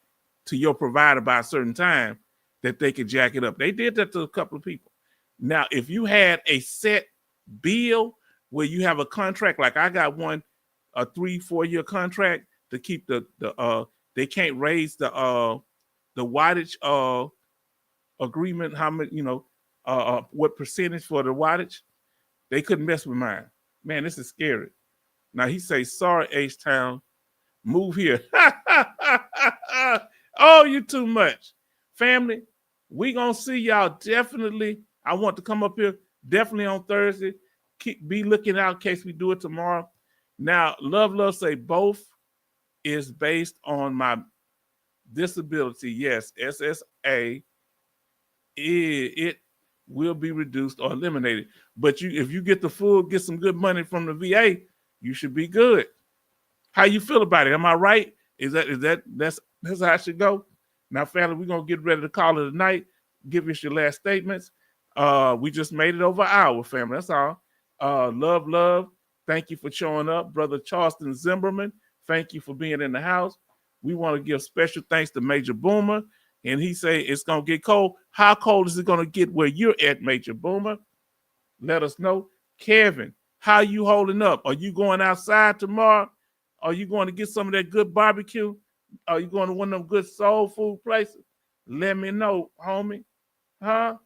S1: to your provider by a certain time, that they could jack it up. They did that to a couple of people. Now, if you had a set bill where you have a contract, like I got one, a 3-4 year contract to keep they can't raise the wattage agreement, how much, what percentage for the wattage. They couldn't mess with mine. Man, this is scary. Now he say, sorry, H-Town, move here. Oh, you too much. Family, we gonna see y'all definitely. I want to come up here definitely on Thursday. Be looking out in case we do it tomorrow. Now, Love say both is based on my disability. Yes, SSA, it will be reduced or eliminated. But if you get some good money from the VA, you should be good. How you feel about it? Am I right? That's how it should go? Now, family, we're gonna get ready to call it a night. Give us your last statements. We just made it over an hour, family. That's all. Love. Thank you for showing up. Brother Charleston Zimmerman, thank you for being in the house. We want to give special thanks to Major Boomer. And he say it's going to get cold. How cold is it going to get where you're at, Major Boomer? Let us know. Kevin, how you holding up? Are you going outside tomorrow? Are you going to get some of that good barbecue? Are you going to one of them good soul food places? Let me know, homie. Huh?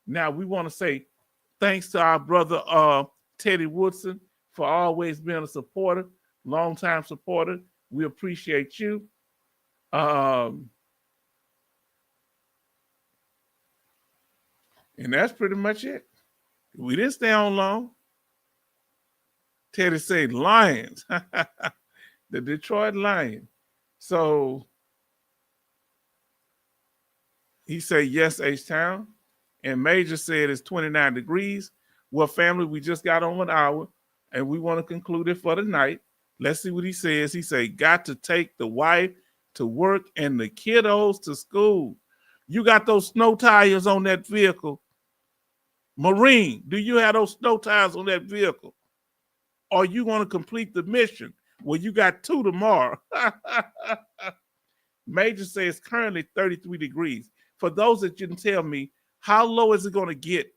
S1: Now, we want to say thanks to our brother Teddy Woodson for always being a supporter, longtime supporter. We appreciate you. And that's pretty much it. We didn't stay on long. Teddy said Lions. The Detroit Lions. So he said yes, H-Town. And Major said it's 29 degrees. Well, family, we just got on 1 hour and we want to conclude it for the night. Let's see what he says. He said, got to take the wife to work and the kiddos to school. You got those snow tires on that vehicle. Marine, do you have those snow tires on that vehicle? Are you going to complete the mission? Well, you got 2 tomorrow. Major says currently 33 degrees. For those that didn't tell me, how low is it going to get,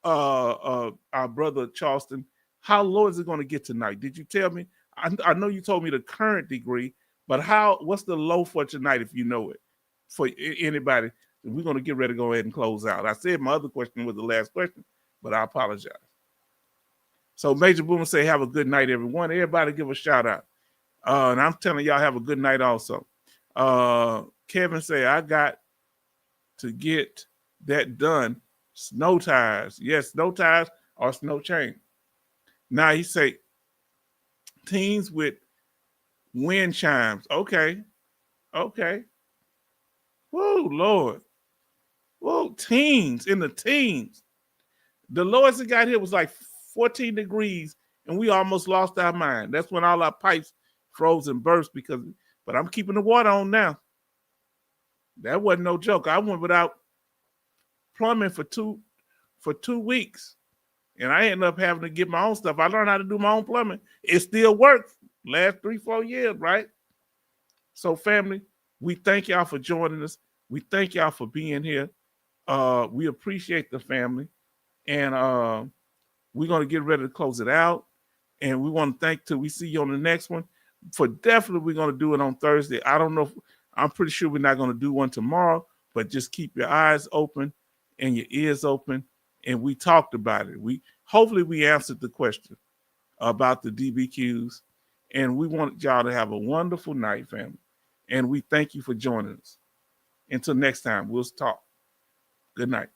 S1: our brother Charleston? How low is it going to get tonight? Did you tell me? I know you told me the current degree, but what's the low for tonight if you know it? For anybody, we're going to get ready to go ahead and close out. I said my other question was the last question, but I apologize. So Major Boomer say, have a good night, everyone. Everybody give a shout out. And I'm telling y'all, have a good night also. Kevin say, I got to get that done. Snow tires. Yes, snow tires or snow chain. Now he say, teens with wind chimes. Okay. Whoa, Lord. Whoa, teens in the teens. The lowest it got here was like 14 degrees, and we almost lost our mind. That's when all our pipes froze and burst but I'm keeping the water on now. That wasn't no joke. I went without plumbing for two weeks, and I ended up having to get my own stuff. I learned how to do my own plumbing. It still works. Last 3-4 years, right? So, family, we thank y'all for joining us. We thank y'all for being here. We appreciate the family, and we're going to get ready to close it out. And we want to thank till we see you on the next one. For definitely, we're going to do it on Thursday. I don't know. I'm pretty sure we're not going to do one tomorrow, but just keep your eyes open and your ears open, and we talked about it. Hopefully we answered the question about the DBQs, and we want y'all to have a wonderful night, family. And we thank you for joining us. Until next time, we'll talk. Good night.